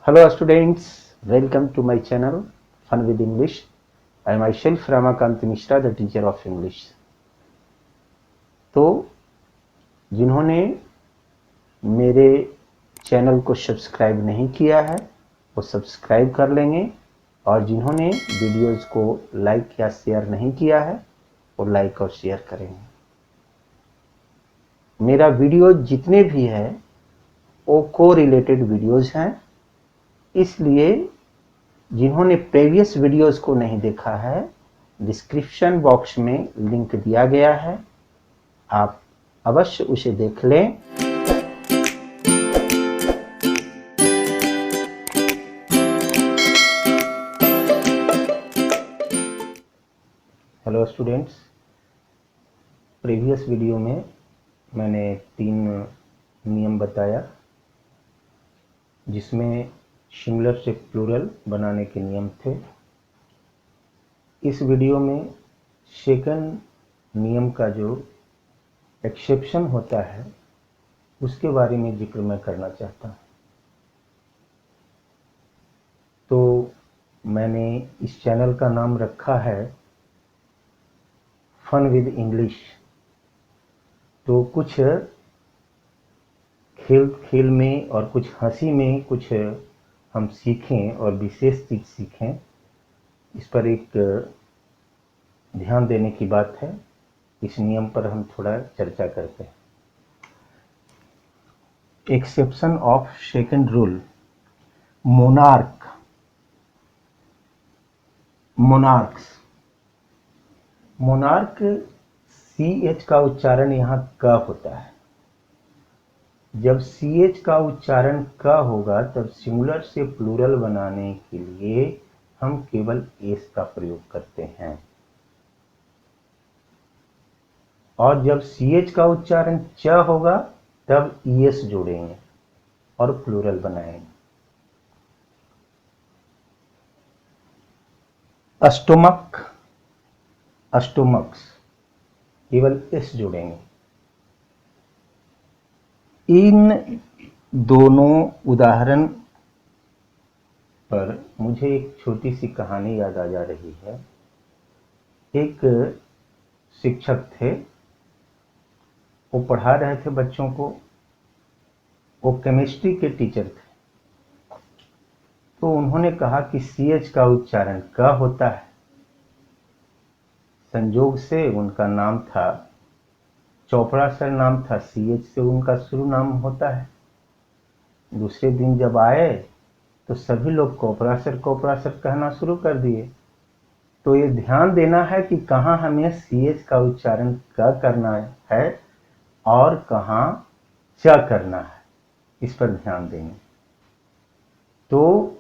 Hello students, welcome to my channel Fun with English. I myself Ramakant Mishra, the teacher of English. तो जिन्होंने मेरे channel को subscribe नहीं किया है वो सब्सक्राइब कर लेंगे और जिन्होंने वीडियोस को लाइक या शेयर नहीं किया है वो लाइक और शेयर करेंगे। मेरा वीडियो जितने भी है वो को रिलेटेड वीडियोस हैं, इसलिए जिन्होंने प्रीवियस वीडियोस को नहीं देखा है डिस्क्रिप्शन बॉक्स में लिंक दिया गया है, आप अवश्य उसे देख लें। हेलो स्टूडेंट्स, प्रीवियस वीडियो में मैंने 3 नियम बताया जिसमें सिंगुलर से प्लूरल बनाने के नियम थे। इस वीडियो में सेकंड नियम का जो एक्सेप्शन होता है उसके बारे में जिक्र मैं करना चाहता हूँ। तो मैंने इस चैनल का नाम रखा है फन विद इंग्लिश। तो कुछ खेल में और कुछ हंसी में कुछ हम सीखें और विशेष चीज सीखें, इस पर एक ध्यान देने की बात है। इस नियम पर हम थोड़ा चर्चा करते हैं। Exception of second rule. Monarch CH का उच्चारण यहाँ क होता है। जब CH का उच्चारण क होगा तब सिंगुलर से प्लूरल बनाने के लिए हम केवल एस का प्रयोग करते हैं, और जब CH का उच्चारण च होगा तब ES जोड़ेंगे और प्लूरल बनाएंगे। स्टोमक्स केवल एस जोड़ेंगे। इन दोनों उदाहरण पर मुझे एक छोटी सी कहानी याद आ जा रही है। एक शिक्षक थे, वो पढ़ा रहे थे बच्चों को। वो केमिस्ट्री के टीचर थे। तो उन्होंने कहा कि CH का उच्चारण क होता है। संयोग से उनका नाम था चोपड़ा सर, नाम था, CH से उनका शुरू नाम होता है। दूसरे दिन जब आए तो सभी लोग कोपरा सर कहना शुरू कर दिए। तो ये ध्यान देना है कि कहाँ हमें CH का उच्चारण क करना है और कहाँ च करना है, इस पर ध्यान देंगे। तो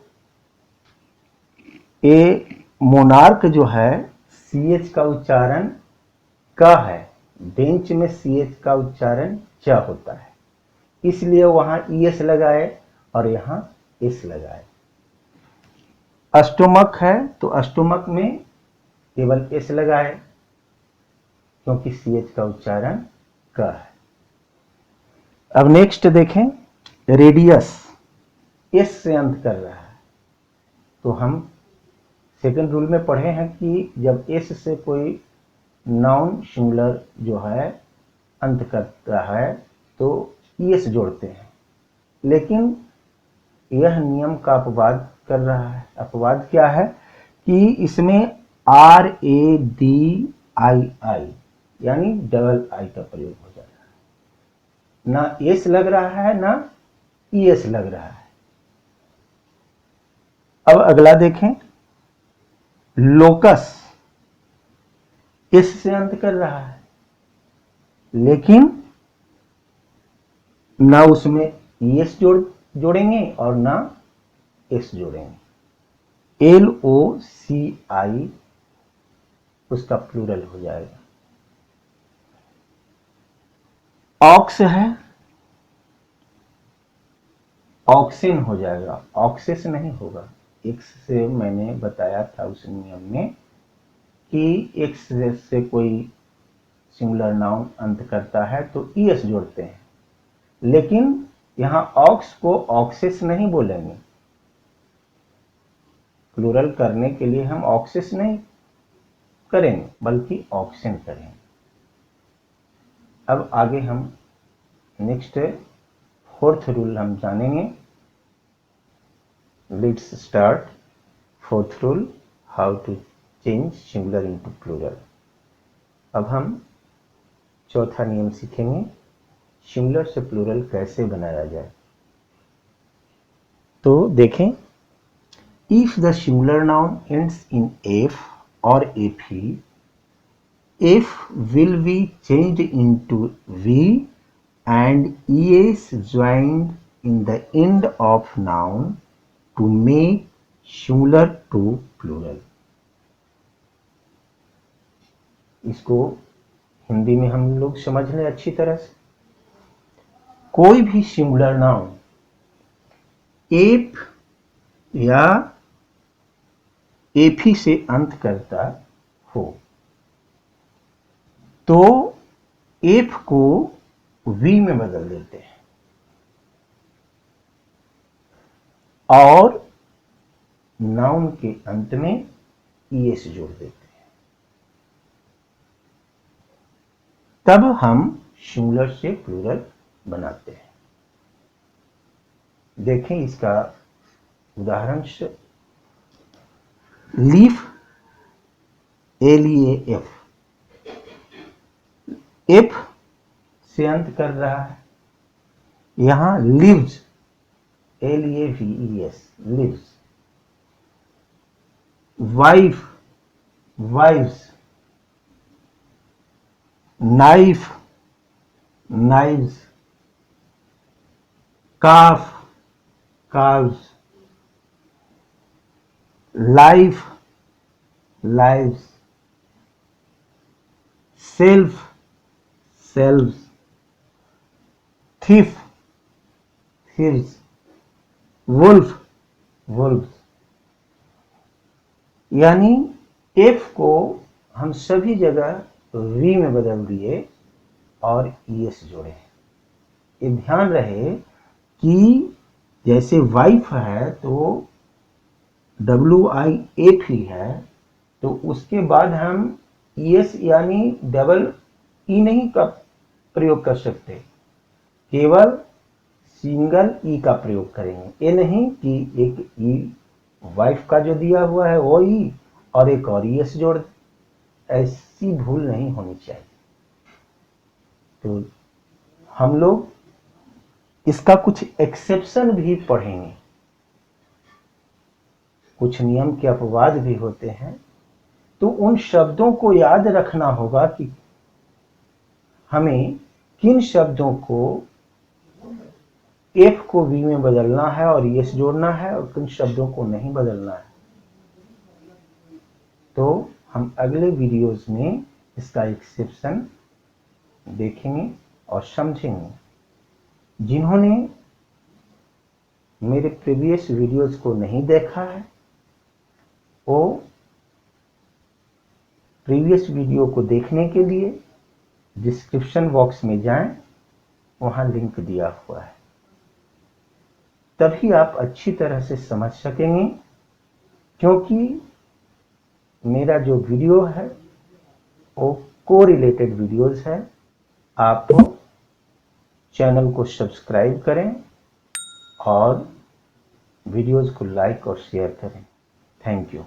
ये मोनार्क जो है CH का उच्चारण क है, बेंच में CH का उच्चारण च होता है, इसलिए वहां ES लगाए और यहाँ S लगाए। स्टोमक है तो स्टोमक में केवल S लगाए क्योंकि CH का उच्चारण क है। अब नेक्स्ट देखें, रेडियस S से अंत कर रहा है। तो हम सेकंड रूल में पढ़े हैं कि जब S से कोई नाउन सिंगुलर जो है अंत करता है तो ES जोड़ते हैं, लेकिन यह नियम का अपवाद कर रहा है। अपवाद क्या है कि इसमें RADII यानी डबल आई का प्रयोग हो जा रहा है। ना S लग रहा है ना ES लग रहा है। अब अगला देखें, लोकस S से अंत कर रहा है, लेकिन ना उसमें ES जोड़ेंगे और ना S जोड़ेंगे। LOCI उसका प्लूरल हो जाएगा। ऑक्स है, ऑक्सिन हो जाएगा, ऑक्सिस नहीं होगा। X से मैंने बताया था उस नियम में कि X से कोई सिंगुलर नाउन अंत करता है तो ES जोड़ते हैं, लेकिन यहाँ ऑक्स को ऑक्सिस नहीं बोलेंगे, प्लूरल करने के लिए हम ऑक्सिस नहीं करेंगे बल्कि ऑक्सिन करेंगे। अब आगे हम नेक्स्ट फोर्थ रूल हम जानेंगे। Let's start fourth rule, how to change singular into plural. अब हम चौथा नियम सीखेंगे, सिंगुलर से प्लूरल कैसे बनाया जाए। तो देखें, if the singular noun ends in F और F E, F will be changed into V and es joined in the end of noun to make similar to plural। इसको हिंदी में हम लोग समझ लें अच्छी तरह से। कोई भी सिंगुलर नाउन एफ या एफी से अंत करता हो तो एफ को वी में बदल देते हैं और नाउन के अंत में ईएस जोड़ देते हैं, तब हम सिंगुलर से प्लूरल बनाते हैं। देखें इसका उदाहरण से, लीफ LEAF, एफ से अंत कर रहा है, यहां leaves LAVES, leaves. Wife, wives. Knife, knives. Calf, calves. Life, lives. Self, selves. thief, thieves। wolf, wolves। यानी एफ को हम सभी जगह वी में बदल दिए और ईएस जोड़े। ये ध्यान रहे कि जैसे वाइफ है तो WIF ही है, तो उसके बाद हम ईएस यानी डबल ई नहीं का प्रयोग कर सकते, केवल सिंगल ई का प्रयोग करेंगे। ये नहीं कि एक ई वाइफ का जो दिया हुआ है वो ई और एक और ईएस जोड़, ऐसी भूल नहीं होनी चाहिए। तो हम लोग इसका कुछ एक्सेप्शन भी पढ़ेंगे, कुछ नियम के अपवाद भी होते हैं, तो उन शब्दों को याद रखना होगा कि हमें किन शब्दों को एफ को वी में बदलना है और एस जोड़ना है और किन शब्दों को नहीं बदलना है। तो हम अगले वीडियोस में इसका एक्सेप्शन देखेंगे और समझेंगे। जिन्होंने मेरे प्रीवियस वीडियोस को नहीं देखा है वो प्रीवियस वीडियो को देखने के लिए डिस्क्रिप्शन बॉक्स में जाएं, वहां लिंक दिया हुआ है, तभी आप अच्छी तरह से समझ सकेंगे। क्योंकि मेरा जो वीडियो है वो कोरिलेटेड वीडियोस है। आप चैनल को सब्सक्राइब करें और वीडियोस को लाइक और शेयर करें। Thank you.